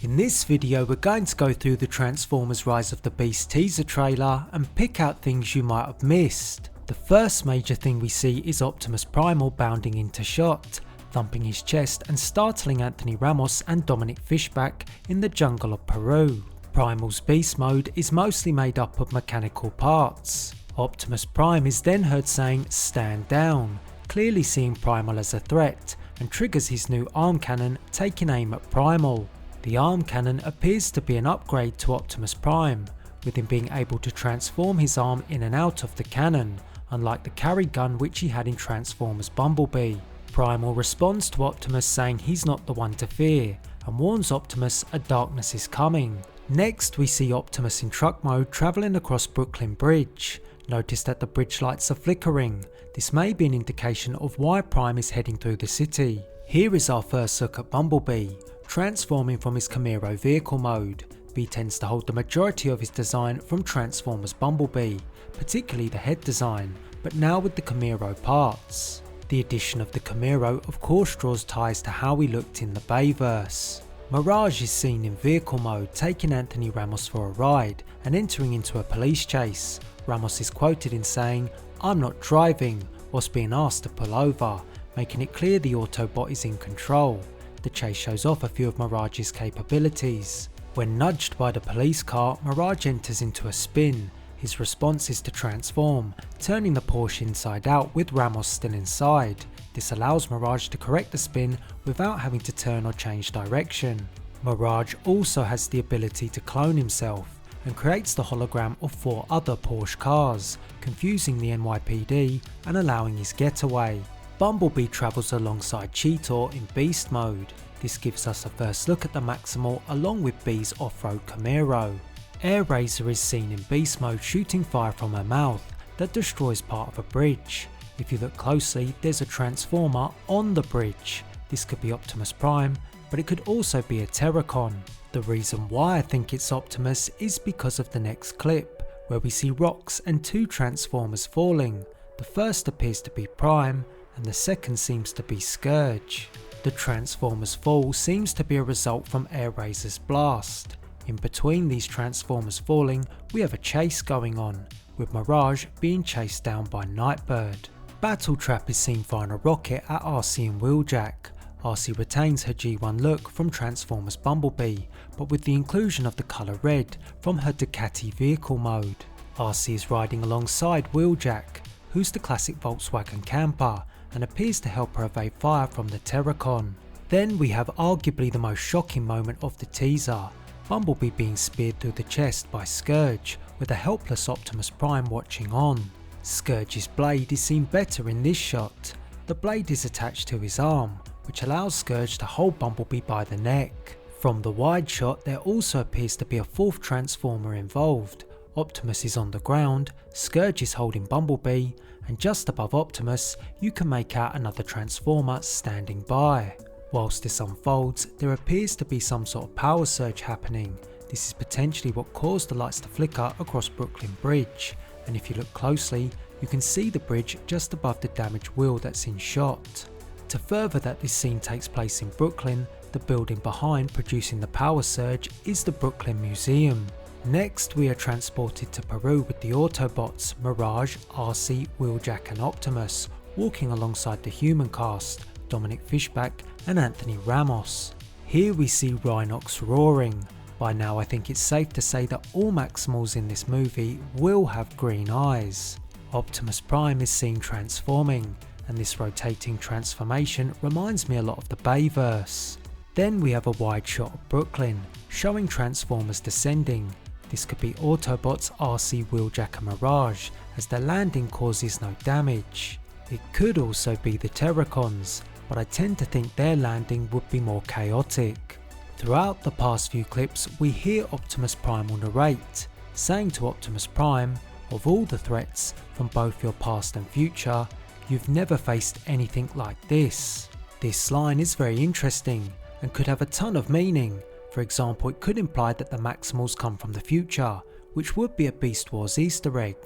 In this video we're going to go through the Transformers Rise of the Beast teaser trailer and pick out things you might have missed. The first major thing we see is Optimus Primal bounding into shot, thumping his chest and startling Anthony Ramos and Dominic Fishback in the jungle of Peru. Primal's beast mode is mostly made up of mechanical parts. Optimus Prime is then heard saying "stand down", clearly seeing Primal as a threat, and triggers his new arm cannon, taking aim at Primal. The arm cannon appears to be an upgrade to Optimus Prime, with him being able to transform his arm in and out of the cannon, unlike the carry gun which he had in Transformers Bumblebee. Primal responds to Optimus saying he's not the one to fear, and warns Optimus a darkness is coming. Next we see Optimus in truck mode travelling across Brooklyn Bridge. Notice that the bridge lights are flickering. This may be an indication of why Prime is heading through the city. Here is our first look at Bumblebee, transforming from his Camaro vehicle mode. B tends to hold the majority of his design from Transformers Bumblebee, particularly the head design, but now with the Camaro parts. The addition of the Camaro of course draws ties to how he looked in the Bayverse. Mirage is seen in vehicle mode taking Anthony Ramos for a ride and entering into a police chase. Ramos is quoted in saying, "I'm not driving," whilst being asked to pull over, making it clear the Autobot is in control. The chase shows off a few of Mirage's capabilities. When nudged by the police car, Mirage enters into a spin. His response is to transform, turning the Porsche inside out with Ramos still inside. This allows Mirage to correct the spin without having to turn or change direction. Mirage also has the ability to clone himself, and creates the hologram of 4 other Porsche cars, confusing the NYPD and allowing his getaway. Bumblebee travels alongside Cheetor in Beast mode. This gives us a first look at the Maximal along with Bee's off-road Camaro. Air Razor is seen in Beast mode shooting fire from her mouth that destroys part of a bridge. If you look closely, there's a Transformer on the bridge. This could be Optimus Prime, but it could also be a Terracon. The reason why I think it's Optimus is because of the next clip, where we see rocks and 2 Transformers falling. The first appears to be Prime, and the second seems to be Scourge. The Transformers fall seems to be a result from Air Razor's blast. In between these Transformers falling, we have a chase going on, with Mirage being chased down by Nightbird. Battletrap is seen firing a rocket at RC and Wheeljack. RC retains her G1 look from Transformers Bumblebee, but with the inclusion of the colour red from her Ducati vehicle mode. RC is riding alongside Wheeljack, who's the classic Volkswagen camper, and appears to help her evade fire from the Terracon. Then we have arguably the most shocking moment of the teaser, Bumblebee being speared through the chest by Scourge, with a helpless Optimus Prime watching on. Scourge's blade is seen better in this shot. The blade is attached to his arm, which allows Scourge to hold Bumblebee by the neck. From the wide shot there also appears to be a 4th Transformer involved. Optimus is on the ground, Scourge is holding Bumblebee, and just above Optimus you can make out another Transformer standing by. Whilst this unfolds, there appears to be some sort of power surge happening. This is potentially what caused the lights to flicker across Brooklyn Bridge, and if you look closely you can see the bridge just above the damaged wheel that's in shot. To further that this scene takes place in Brooklyn, the building behind producing the power surge is the Brooklyn Museum. Next we are transported to Peru with the Autobots, Mirage, RC, Wheeljack and Optimus, walking alongside the human cast, Dominic Fishback and Anthony Ramos. Here we see Rhinox roaring. By now I think it's safe to say that all Maximals in this movie will have green eyes. Optimus Prime is seen transforming, and this rotating transformation reminds me a lot of the Bayverse. Then we have a wide shot of Brooklyn, showing Transformers descending. This could be Autobots, RC, Wheeljack and Mirage, as their landing causes no damage. It could also be the Terracons, but I tend to think their landing would be more chaotic. Throughout the past few clips we hear Optimus Primal narrate, saying to Optimus Prime, "Of all the threats from both your past and future, you've never faced anything like this." This line is very interesting and could have a ton of meaning. For example, it could imply that the Maximals come from the future, which would be a Beast Wars Easter egg.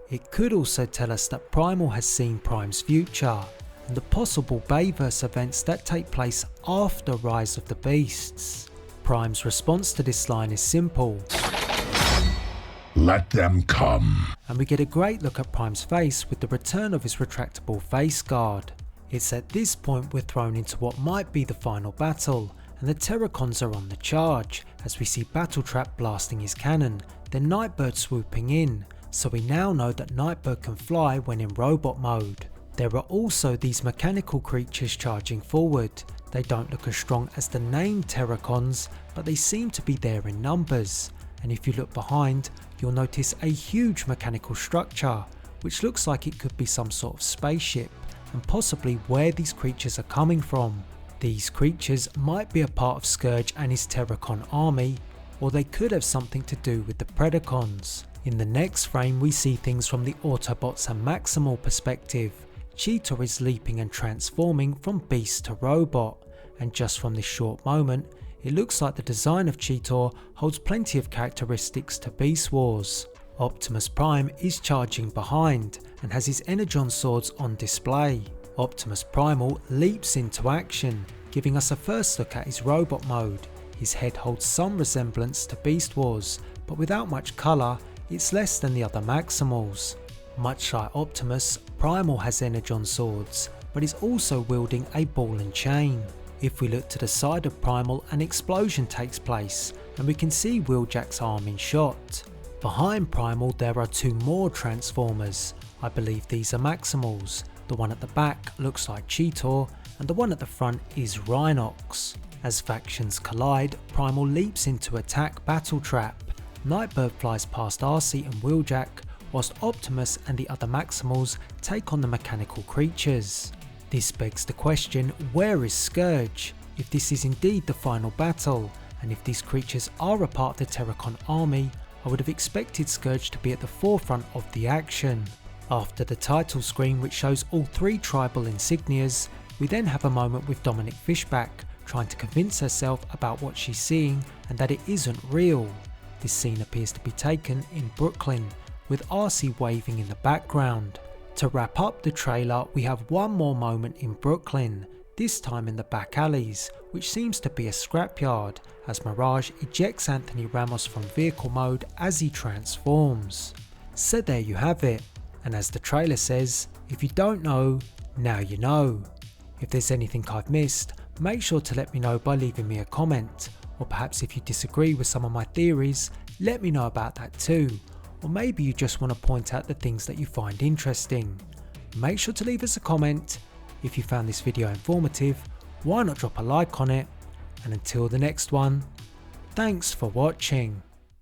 It could also tell us that Primal has seen Prime's future, and the possible Bayverse events that take place after Rise of the Beasts. Prime's response to this line is simple. Let them come. And we get a great look at Prime's face with the return of his retractable face guard. It's at this point we're thrown into what might be the final battle, and the Terracons are on the charge, as we see Battletrap blasting his cannon, then Nightbird swooping in, so we now know that Nightbird can fly when in robot mode. There are also these mechanical creatures charging forward. They don't look as strong as the named Terracons, but they seem to be there in numbers. And if you look behind, you'll notice a huge mechanical structure, which looks like it could be some sort of spaceship, and possibly where these creatures are coming from. These creatures might be a part of Scourge and his Terracon army, or they could have something to do with the Predacons. In the next frame we see things from the Autobots and Maximal perspective. Cheetor is leaping and transforming from beast to robot, and just from this short moment, it looks like the design of Cheetor holds plenty of characteristics to Beast Wars. Optimus Prime is charging behind and has his Energon swords on display. Optimus Primal leaps into action, giving us a first look at his robot mode. His head holds some resemblance to Beast Wars, but without much colour, it's less than the other Maximals. Much like Optimus, Primal has Energon swords, but is also wielding a ball and chain. If we look to the side of Primal, an explosion takes place, and we can see Wheeljack's arm in shot. Behind Primal there are two more Transformers. I believe these are Maximals. The one at the back looks like Cheetor, and the one at the front is Rhinox. As factions collide, Primal leaps in to attack Battletrap. Nightbird flies past RC and Wheeljack, whilst Optimus and the other Maximals take on the mechanical creatures. This begs the question, where is Scourge? If this is indeed the final battle, and if these creatures are a part of the Terracon army, I would have expected Scourge to be at the forefront of the action. After the title screen, which shows all three tribal insignias, we then have a moment with Dominic Fishback trying to convince herself about what she's seeing and that it isn't real. This scene appears to be taken in Brooklyn, with RC waving in the background. To wrap up the trailer, we have one more moment in Brooklyn, this time in the back alleys, which seems to be a scrapyard, as Mirage ejects Anthony Ramos from vehicle mode as he transforms. So there you have it, and as the trailer says, if you don't know, now you know. If there's anything I've missed, make sure to let me know by leaving me a comment, or perhaps if you disagree with some of my theories, let me know about that too. Or maybe you just want to point out the things that you find interesting. Make sure to leave us a comment. If you found this video informative, why not drop a like on it? And until the next one, thanks for watching.